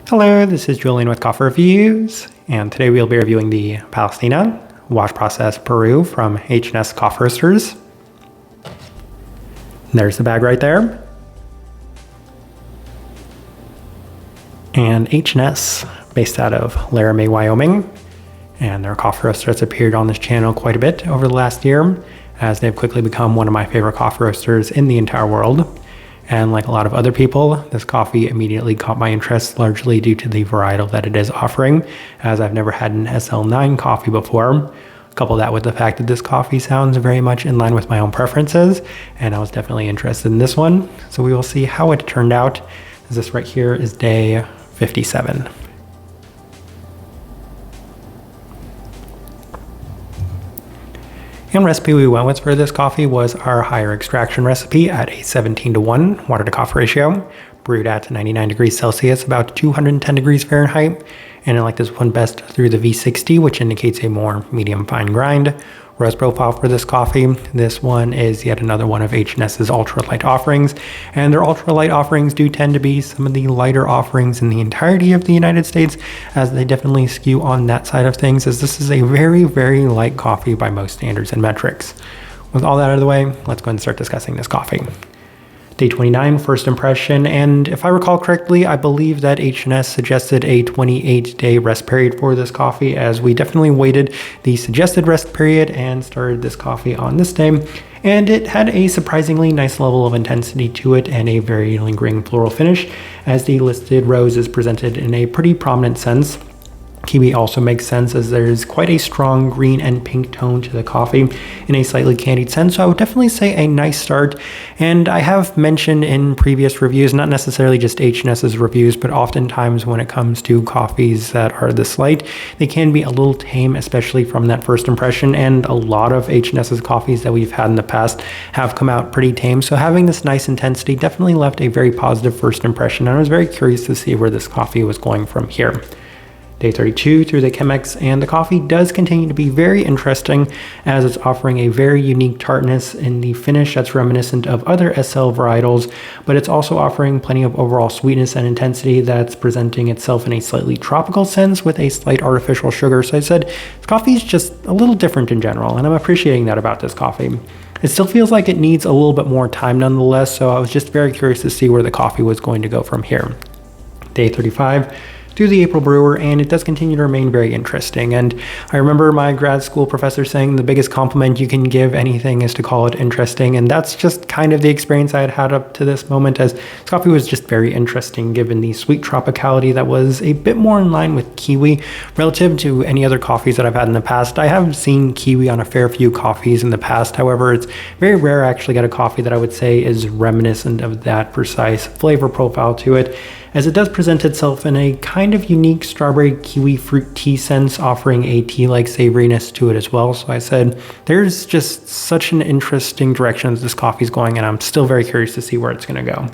Hello, this is Julian with Coffee Reviews, and today we'll be reviewing the Palestina wash process Peru from H&S Coffee Roasters. There's the bag right there. And H&S, based out of Laramie, Wyoming, and their coffee roaster has appeared on this channel quite a bit over the last year, as they've quickly become one of my favorite coffee roasters in the entire world. And like a lot of other people, this coffee immediately caught my interest, largely due to the varietal that it is offering, as I've never had an SL9 coffee before. Couple that with the fact that this coffee sounds very much in line with my own preferences, and I was definitely interested in this one. So we will see how it turned out, as this right here is day 57. And recipe we went with for this coffee was our higher extraction recipe at a 17:1 water to coffee ratio, brewed at 99 degrees Celsius, about 210 degrees Fahrenheit. And I like this one best through the V60, which indicates a more medium fine grind. Roast profile for this coffee, this one is yet another one of H&S's ultralight offerings, and their ultralight offerings do tend to be some of the lighter offerings in the entirety of the United States, as they definitely skew on that side of things, as this is a very, very light coffee by most standards and metrics. With all that out of the way, let's go ahead and start discussing this coffee. Day 29, first impression, and if I recall correctly, I believe that H&S suggested a 28-day rest period for this coffee, as we definitely waited the suggested rest period and started this coffee on this day, and it had a surprisingly nice level of intensity to it and a very lingering floral finish, as the listed rose is presented in a pretty prominent sense. Kiwi also makes sense, as there's quite a strong green and pink tone to the coffee in a slightly candied sense, so I would definitely say a nice start. And I have mentioned in previous reviews, not necessarily just H&S's reviews, but oftentimes when it comes to coffees that are this light, they can be a little tame, especially from that first impression, and a lot of H&S's coffees that we've had in the past have come out pretty tame, so having this nice intensity definitely left a very positive first impression, and I was very curious to see where this coffee was going from here. Day 32 through the Chemex, and the coffee does continue to be very interesting, as it's offering a very unique tartness in the finish that's reminiscent of other SL varietals, but it's also offering plenty of overall sweetness and intensity that's presenting itself in a slightly tropical sense with a slight artificial sugar. So I said, this coffee is just a little different in general, and I'm appreciating that about this coffee. It still feels like it needs a little bit more time nonetheless, so I was just very curious to see where the coffee was going to go from here. Day 35. Through the April brewer, and it does continue to remain very interesting. And I remember my grad school professor saying the biggest compliment you can give anything is to call it interesting, and that's just kind of the experience I had had up to this moment, as this coffee was just very interesting given the sweet tropicality that was a bit more in line with kiwi relative to any other coffees that I've had in the past. I have seen kiwi on a fair few coffees in the past, however it's very rare I actually get a coffee that I would say is reminiscent of that precise flavor profile to it, as it does present itself in a kind of unique strawberry kiwi fruit tea sense, offering a tea-like savoriness to it as well. So I said, there's just such an interesting direction this coffee's going, and I'm still very curious to see where it's gonna go.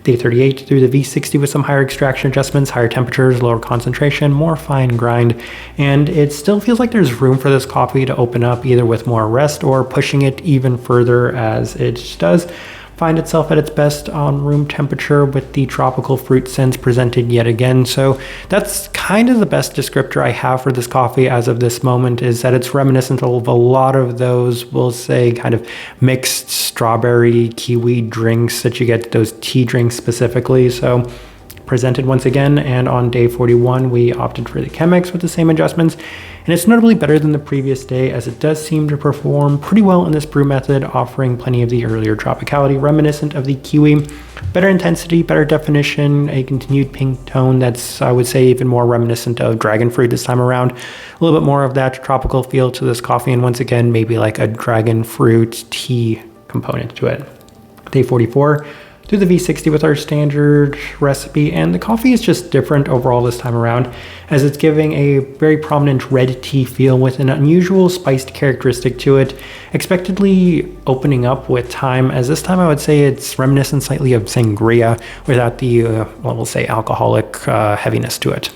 Day 38 through the V60 with some higher extraction adjustments, higher temperatures, lower concentration, more fine grind, and it still feels like there's room for this coffee to open up either with more rest or pushing it even further, as it does find itself at its best on room temperature with the tropical fruit scents presented yet again. So that's kind of the best descriptor I have for this coffee as of this moment, is that it's reminiscent of a lot of those, we'll say, kind of mixed strawberry kiwi drinks that you get, those tea drinks specifically. So presented once again, and on day 41 we opted for the Chemex with the same adjustments, and it's notably better than the previous day, as it does seem to perform pretty well in this brew method, offering plenty of the earlier tropicality reminiscent of the kiwi, better intensity, better definition, a continued pink tone that's, I would say, even more reminiscent of dragon fruit this time around, a little bit more of that tropical feel to this coffee, and once again maybe like a dragon fruit tea component to it. Day 44 through the V60 with our standard recipe, and the coffee is just different overall this time around, as it's giving a very prominent red tea feel with an unusual spiced characteristic to it, expectedly opening up with time, as this time I would say it's reminiscent slightly of sangria without the, we'll say, alcoholic heaviness to it.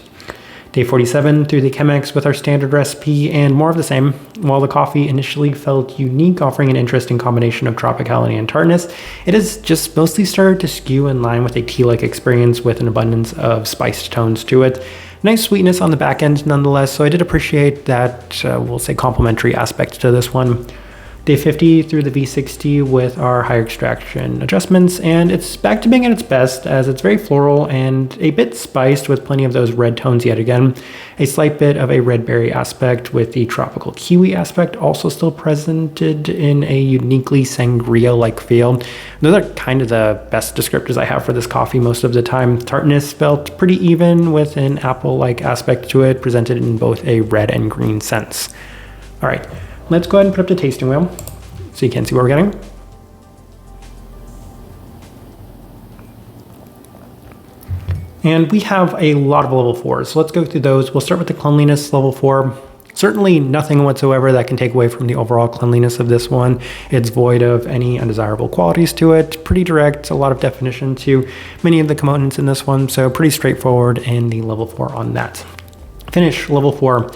Day 47 through the Chemex with our standard recipe and more of the same. While the coffee initially felt unique, offering an interesting combination of tropicality and tartness, it has just mostly started to skew in line with a tea-like experience with an abundance of spiced tones to it. Nice sweetness on the back end nonetheless, so I did appreciate that, we'll say, complementary aspect to this one. Day 50 through the V60 with our higher extraction adjustments, and it's back to being at its best as it's very floral and a bit spiced with plenty of those red tones yet again. A slight bit of a red berry aspect with the tropical kiwi aspect also still presented in a uniquely sangria-like feel. Those are kind of the best descriptors I have for this coffee most of the time. Tartness felt pretty even with an apple-like aspect to it, presented in both a red and green sense. All right. Let's go ahead and put up the tasting wheel so you can see what we're getting. And we have a lot of level 4s, so let's go through those. We'll start with the cleanliness level 4. Certainly nothing whatsoever that can take away from the overall cleanliness of this one. It's void of any undesirable qualities to it. Pretty direct, a lot of definition to many of the components in this one, so pretty straightforward in the level 4 on that. Finish, level 4.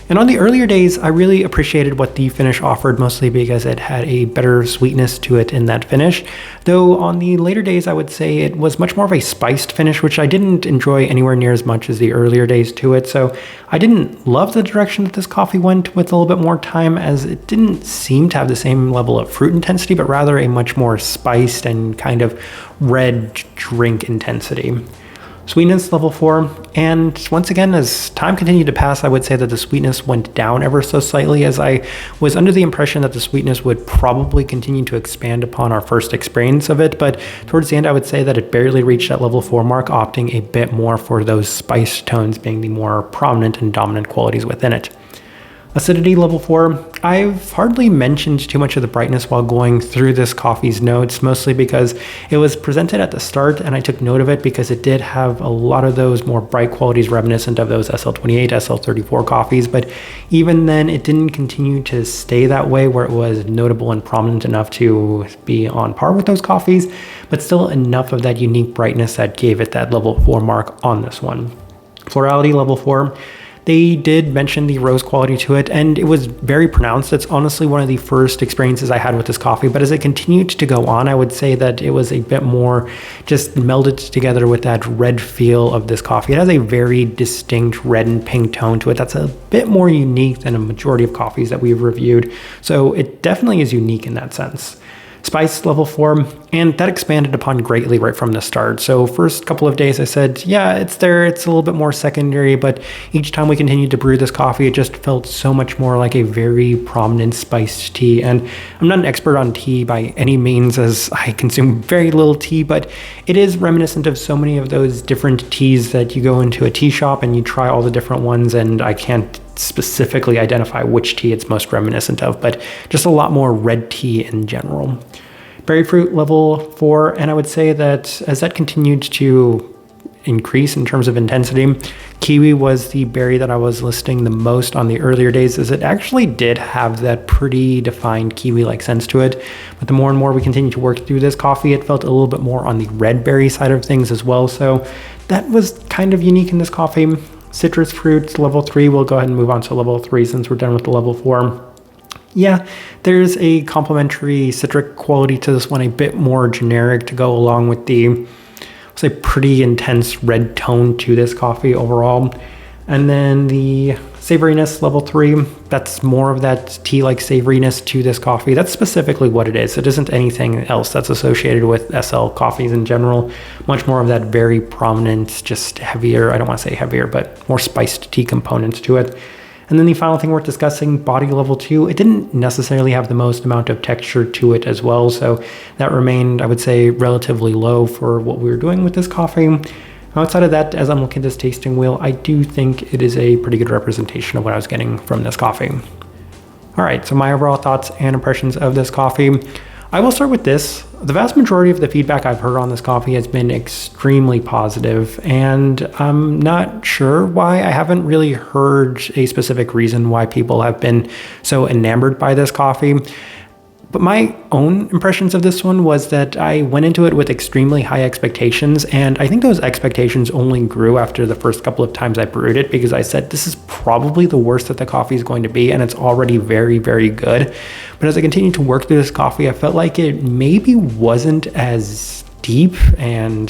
And on the earlier days, I really appreciated what the finish offered, mostly because it had a better sweetness to it in that finish. Though on the later days, I would say it was much more of a spiced finish, which I didn't enjoy anywhere near as much as the earlier days to it. So I didn't love the direction that this coffee went with a little bit more time, as it didn't seem to have the same level of fruit intensity, but rather a much more spiced and kind of red drink intensity. Sweetness level 4, and once again, as time continued to pass, I would say that the sweetness went down ever so slightly, as I was under the impression that the sweetness would probably continue to expand upon our first experience of it, but towards the end I would say that it barely reached that level 4 mark, opting a bit more for those spice tones being the more prominent and dominant qualities within it. Acidity level 4, I've hardly mentioned too much of the brightness while going through this coffee's notes, mostly because it was presented at the start and I took note of it because it did have a lot of those more bright qualities reminiscent of those SL28, SL34 coffees, but even then it didn't continue to stay that way where it was notable and prominent enough to be on par with those coffees, but still enough of that unique brightness that gave it that level 4 mark on this one. Florality level 4, they did mention the rose quality to it, and it was very pronounced. It's honestly one of the first experiences I had with this coffee, but as it continued to go on, I would say that it was a bit more just melded together with that red feel of this coffee. It has a very distinct red and pink tone to it that's a bit more unique than a majority of coffees that we've reviewed, so it definitely is unique in that sense. Spice level 4, and that expanded upon greatly right from the start. So first couple of days I said, yeah, it's there, it's a little bit more secondary, but each time we continued to brew this coffee, it just felt so much more like a very prominent spiced tea. And I'm not an expert on tea by any means, as I consume very little tea, but it is reminiscent of so many of those different teas that you go into a tea shop and you try all the different ones, and I can't specifically identify which tea it's most reminiscent of, but just a lot more red tea in general. Berry fruit level 4, and I would say that as that continued to increase in terms of intensity, kiwi was the berry that I was listing the most on the earlier days, as it actually did have that pretty defined kiwi-like sense to it. But the more and more we continued to work through this coffee, it felt a little bit more on the red berry side of things as well, so that was kind of unique in this coffee. Citrus fruits level 3, we'll go ahead and move on to level 3 since we're done with the level 4. Yeah, there's a complementary citric quality to this one, a bit more generic to go along with the, say, pretty intense red tone to this coffee overall. And then the savoriness level 3, that's more of that tea-like savoriness to this coffee. That's specifically what it is. It isn't anything else that's associated with SL coffees in general. Much more of that very prominent, just heavier, I don't want to say heavier, but more spiced tea components to it. And then the final thing worth discussing, body level 2, it didn't necessarily have the most amount of texture to it as well, so that remained, I would say, relatively low for what we were doing with this coffee. Outside of that, as I'm looking at this tasting wheel, I do think it is a pretty good representation of what I was getting from this coffee. All right, so my overall thoughts and impressions of this coffee. I will start with this. The vast majority of the feedback I've heard on this coffee has been extremely positive, and I'm not sure why. I haven't really heard a specific reason why people have been so enamored by this coffee. But my own impressions of this one was that I went into it with extremely high expectations, and I think those expectations only grew after the first couple of times I brewed it, because I said this is probably the worst that the coffee is going to be, and it's already very, very good. But as I continued to work through this coffee, I felt like it maybe wasn't as deep and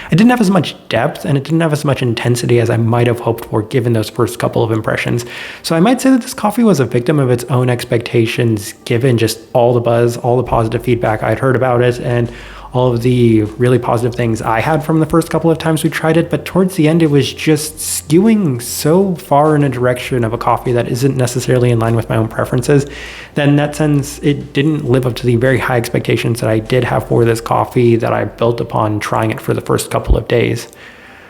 it didn't have as much depth, and it didn't have as much intensity as I might have hoped for given those first couple of impressions. So I might say that this coffee was a victim of its own expectations given just all the buzz, all the positive feedback I'd heard about it, and all of the really positive things I had from the first couple of times we tried it. But towards the end, it was just skewing so far in a direction of a coffee that isn't necessarily in line with my own preferences, that in that sense, it didn't live up to the very high expectations that I did have for this coffee that I built upon trying it for the first couple of days.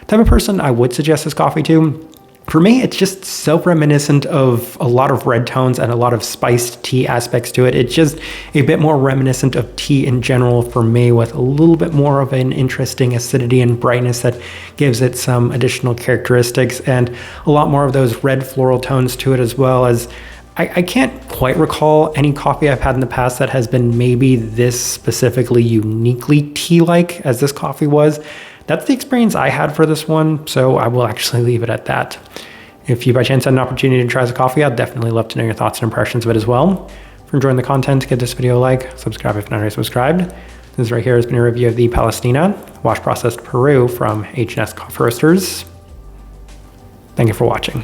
The type of person I would suggest this coffee to, for me, it's just so reminiscent of a lot of red tones and a lot of spiced tea aspects to it. It's just a bit more reminiscent of tea in general for me, with a little bit more of an interesting acidity and brightness that gives it some additional characteristics, and a lot more of those red floral tones to it, as well as I can't quite recall any coffee I've had in the past that has been maybe this specifically uniquely tea-like as this coffee was. That's the experience I had for this one, so I will actually leave it at that. If you by chance had an opportunity to try this coffee, I'd definitely love to know your thoughts and impressions of it as well. If you're enjoying the content, give this video a like, subscribe if not already subscribed. This right here has been a review of the Palestina, wash processed Peru from H&S Coffee Roasters. Thank you for watching.